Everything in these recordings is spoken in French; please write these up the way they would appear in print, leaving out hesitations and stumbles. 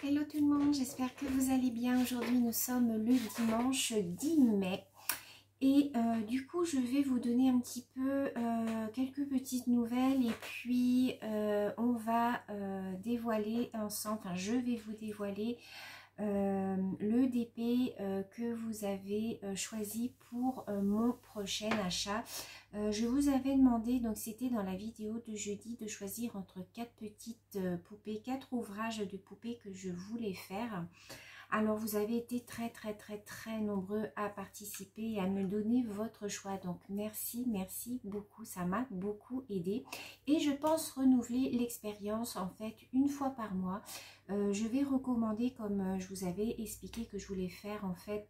hello tout le monde, j'espère que vous allez bien. Aujourd'hui nous sommes le dimanche 10 mai et du coup je vais vous donner un petit peu quelques petites nouvelles et puis on va dévoiler ensemble, enfin je vais vous dévoiler le DP que vous avez choisi pour mon prochain achat. Je vous avais demandé, donc c'était dans la vidéo de jeudi, de choisir entre 4 petites poupées, 4 ouvrages de poupées que je voulais faire. Alors vous avez été très nombreux à participer et à me donner votre choix, donc merci beaucoup, ça m'a beaucoup aidé et je pense renouveler l'expérience en fait une fois par mois. Je vais recommander, comme je vous avais expliqué que je voulais faire en fait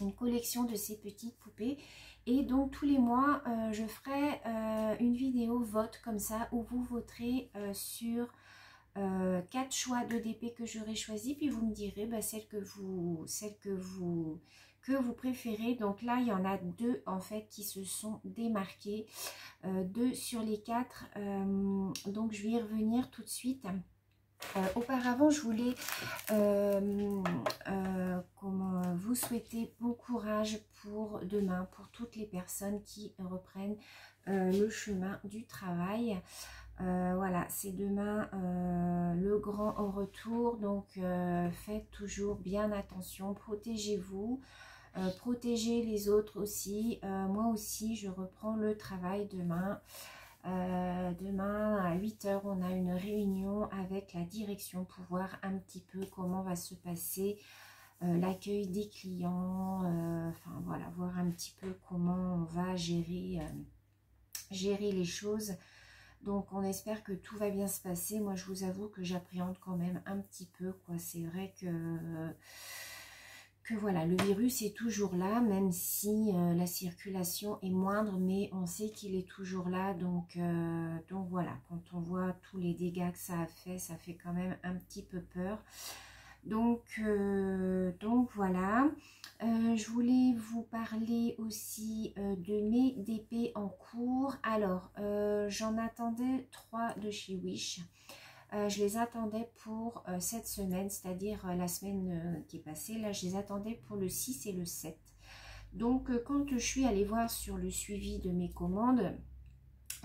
une collection de ces petites poupées, et donc tous les mois je ferai une vidéo vote comme ça où vous voterez sur 4 choix de DP que j'aurais choisi, puis vous me direz celle que vous préférez. Donc là il y en a 2 en fait qui se sont démarqués, 2 sur les 4, donc je vais y revenir tout de suite. Auparavant je voulais vous souhaiter bon courage pour demain, pour toutes les personnes qui reprennent le chemin du travail. Voilà, c'est demain le grand retour, donc faites toujours bien attention, protégez-vous, protégez les autres aussi. Moi aussi je reprends le travail demain. Demain à 8 h on a une réunion avec la direction pour voir un petit peu comment va se passer l'accueil des clients, enfin voilà, voir un petit peu comment on va gérer les choses. Donc on espère que tout va bien se passer. Moi je vous avoue que j'appréhende quand même un petit peu, quoi. C'est vrai que voilà, le virus est toujours là, même si la circulation est moindre, mais on sait qu'il est toujours là. Donc voilà, quand on voit tous les dégâts que ça fait quand même un petit peu peur. Donc voilà. Je voulais vous parler aussi de mes DP en cours. Alors, j'en attendais 3 de chez Wish. Je les attendais pour cette semaine, c'est-à-dire la semaine qui est passée. Là, je les attendais pour le 6 et le 7. Donc, quand je suis allée voir sur le suivi de mes commandes,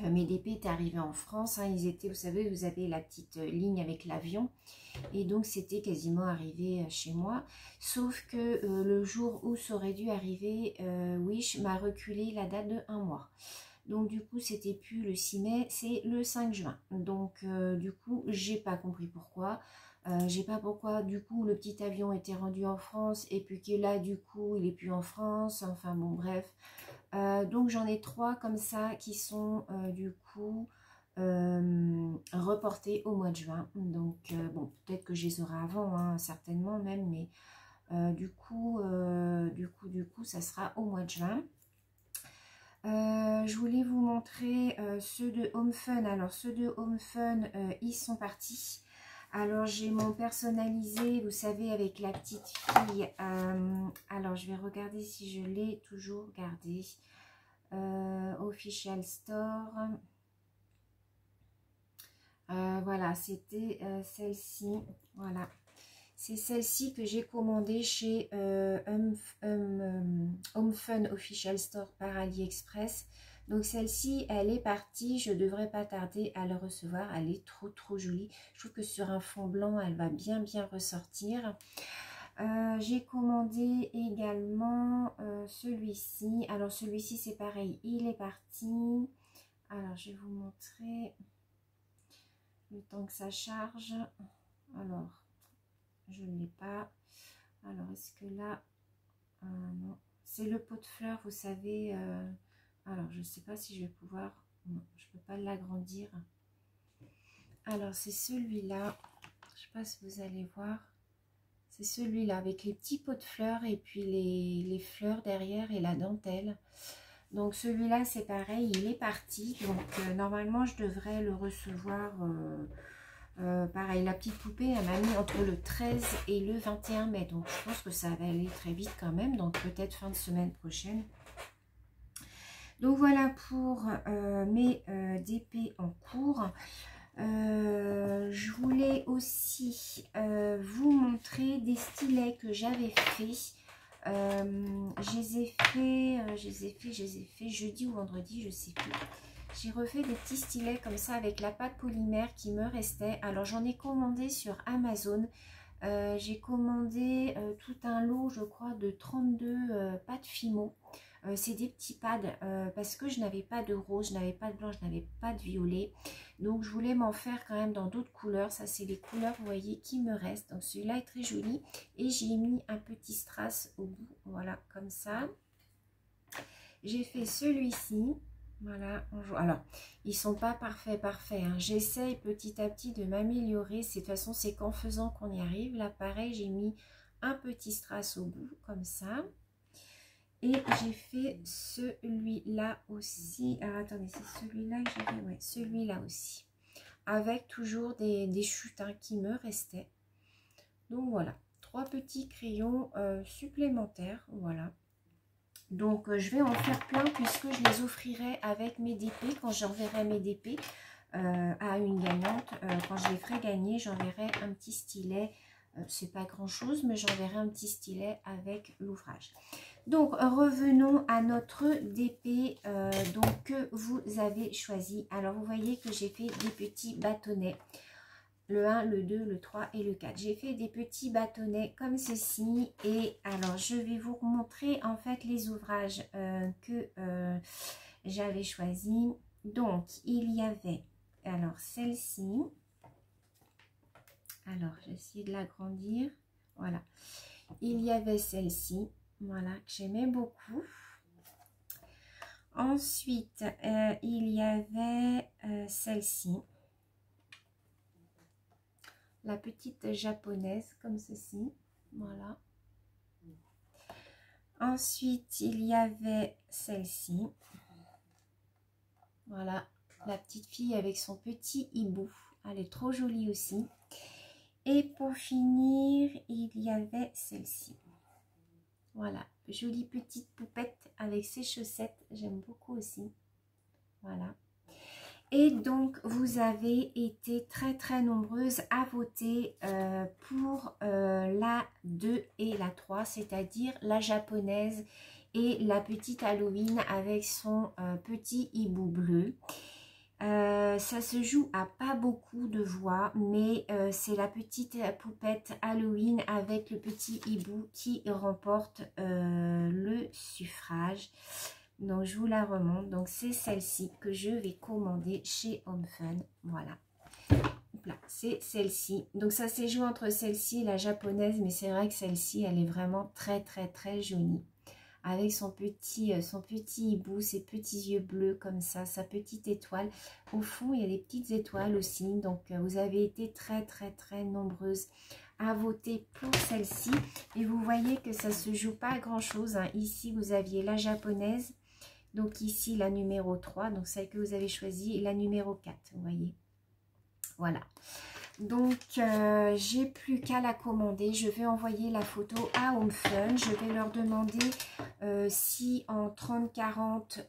mes DP étaient arrivés en France. Ils étaient, vous savez, vous avez la petite ligne avec l'avion. Et donc, c'était quasiment arrivé chez moi. Sauf que le jour où ça aurait dû arriver, Wish m'a reculé la date de 1 mois. Donc du coup c'était plus le 6 mai, c'est le 5 juin. Donc du coup j'ai pas compris pourquoi. J'ai pas pourquoi du coup le petit avion était rendu en France et puis que là du coup il est plus en France. Enfin bon bref. Donc j'en ai 3 comme ça qui sont du coup reportés au mois de juin. Donc bon, peut-être que je les aurai avant, certainement même, mais du coup ça sera au mois de juin. Je voulais vous montrer ceux de Home Fun. Alors ceux de Home Fun, ils sont partis. Alors j'ai mon personnalisé, vous savez, avec la petite fille. Alors je vais regarder si je l'ai toujours gardé. Official Store. Voilà, c'était celle-ci. Voilà. C'est celle-ci que j'ai commandée chez Home Fun Official Store par AliExpress. Donc celle-ci, elle est partie. Je ne devrais pas tarder à la recevoir. Elle est trop jolie. Je trouve que sur un fond blanc, elle va bien ressortir. J'ai commandé également celui-ci. Alors celui-ci, c'est pareil. Il est parti. Alors je vais vous montrer le temps que ça charge. Alors... je ne l'ai pas. Alors, est-ce que là... non. C'est le pot de fleurs, vous savez. Alors, je ne sais pas si je vais pouvoir... non, je ne peux pas l'agrandir. Alors, c'est celui-là. Je ne sais pas si vous allez voir. C'est celui-là, avec les petits pots de fleurs et puis les fleurs derrière et la dentelle. Donc, celui-là, c'est pareil. Il est parti. Donc, normalement, je devrais le recevoir... pareil, la petite poupée, elle m'a mis entre le 13 et le 21 mai. Donc, je pense que ça va aller très vite quand même. Donc, peut-être fin de semaine prochaine. Donc, voilà pour mes DP en cours. Je voulais aussi j'avais fait. Je les ai fait jeudi ou vendredi, je sais plus. J'ai refait des petits stylets comme ça avec la pâte polymère qui me restait. Alors j'en ai commandé sur Amazon. J'ai commandé tout un lot, je crois, de 32 pâtes Fimo. C'est des petits pads parce que je n'avais pas de rose, je n'avais pas de blanc, je n'avais pas de violet. Donc je voulais m'en faire quand même dans d'autres couleurs. Ça c'est les couleurs, vous voyez, qui me restent. Donc celui-là est très joli. Et j'ai mis un petit strass au bout. Voilà, comme ça. J'ai fait celui-ci. Voilà. Alors, ils sont pas parfaits, hein. J'essaye petit à petit de m'améliorer. De toute façon, c'est qu'en faisant qu'on y arrive. Là, pareil, j'ai mis un petit strass au bout, comme ça. Et j'ai fait celui-là aussi. Alors, attendez, c'est celui-là que j'ai fait. Ouais, celui-là aussi. Avec toujours des chutes hein, qui me restaient. Donc, voilà. 3 petits crayons supplémentaires. Voilà. Donc, je vais en faire plein puisque je les offrirai avec mes DP. Quand j'enverrai mes DP à une gagnante, quand je les ferai gagner, j'enverrai un petit stylet. C'est pas grand chose, mais j'enverrai un petit stylet avec l'ouvrage. Donc, revenons à notre DP donc, que vous avez choisi. Alors, vous voyez que j'ai fait des petits bâtonnets. Le 1, le 2, le 3 et le 4. J'ai fait des petits bâtonnets comme ceci. Et alors, je vais vous montrer en fait les ouvrages que j'avais choisis. Donc, il y avait, alors, celle-ci. Alors, j'essaie de l'agrandir. Voilà. Il y avait celle-ci. Voilà, que j'aimais beaucoup. Ensuite, il y avait celle-ci. La petite japonaise, comme ceci. Voilà. Ensuite, il y avait celle-ci. Voilà, la petite fille avec son petit hibou. Elle est trop jolie aussi. Et pour finir, il y avait celle-ci. Voilà, jolie petite poupette avec ses chaussettes. J'aime beaucoup aussi. Voilà. Et donc, vous avez été très nombreuses à voter pour la 2 et la 3, c'est-à-dire la japonaise et la petite Halloween avec son petit hibou bleu. Ça se joue à pas beaucoup de voix, mais c'est la petite poupette Halloween avec le petit hibou qui remporte le suffrage. Donc je vous la remonte. Donc c'est celle-ci que je vais commander chez Home Fun. Voilà. C'est celle-ci. Donc ça s'est joué entre celle-ci et la japonaise, mais c'est vrai que celle-ci, elle est vraiment très jolie. Avec son petit hibou, ses petits yeux bleus comme ça, sa petite étoile. Au fond, il y a des petites étoiles aussi. Donc vous avez été très nombreuses à voter pour celle-ci. Et vous voyez que ça se joue pas à grand chose, hein. Ici, vous aviez la japonaise. Donc ici, la numéro 3, donc celle que vous avez choisie, et la numéro 4, vous voyez. Voilà. Donc, j'ai plus qu'à la commander. Je vais envoyer la photo à Home Fun. Je vais leur demander si en 30-40,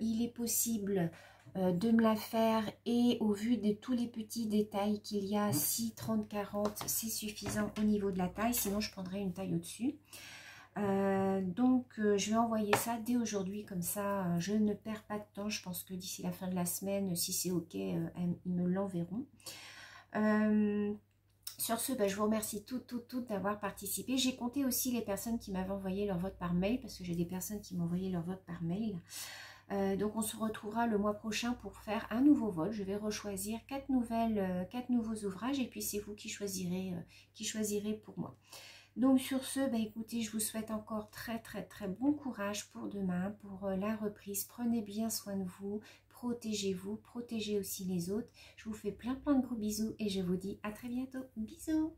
il est possible de me la faire. Et au vu de tous les petits détails qu'il y a, si 30-40, c'est suffisant au niveau de la taille. Sinon, je prendrai une taille au-dessus. Donc je vais envoyer ça dès aujourd'hui, comme ça je ne perds pas de temps. Je pense que d'ici la fin de la semaine, si c'est ok, ils me l'enverront. Sur ce, je vous remercie toutes d'avoir participé. J'ai compté aussi les personnes qui m'avaient envoyé leur vote par mail, parce que j'ai des personnes qui m'ont envoyé leur vote par mail. Donc on se retrouvera le mois prochain pour faire un nouveau vote. Je vais rechoisir 4 nouveaux ouvrages, et puis c'est vous qui choisirez pour moi. Donc sur ce, écoutez, je vous souhaite encore très bon courage pour demain, pour la reprise. Prenez bien soin de vous, protégez-vous, protégez aussi les autres. Je vous fais plein de gros bisous et je vous dis à très bientôt. Bisous!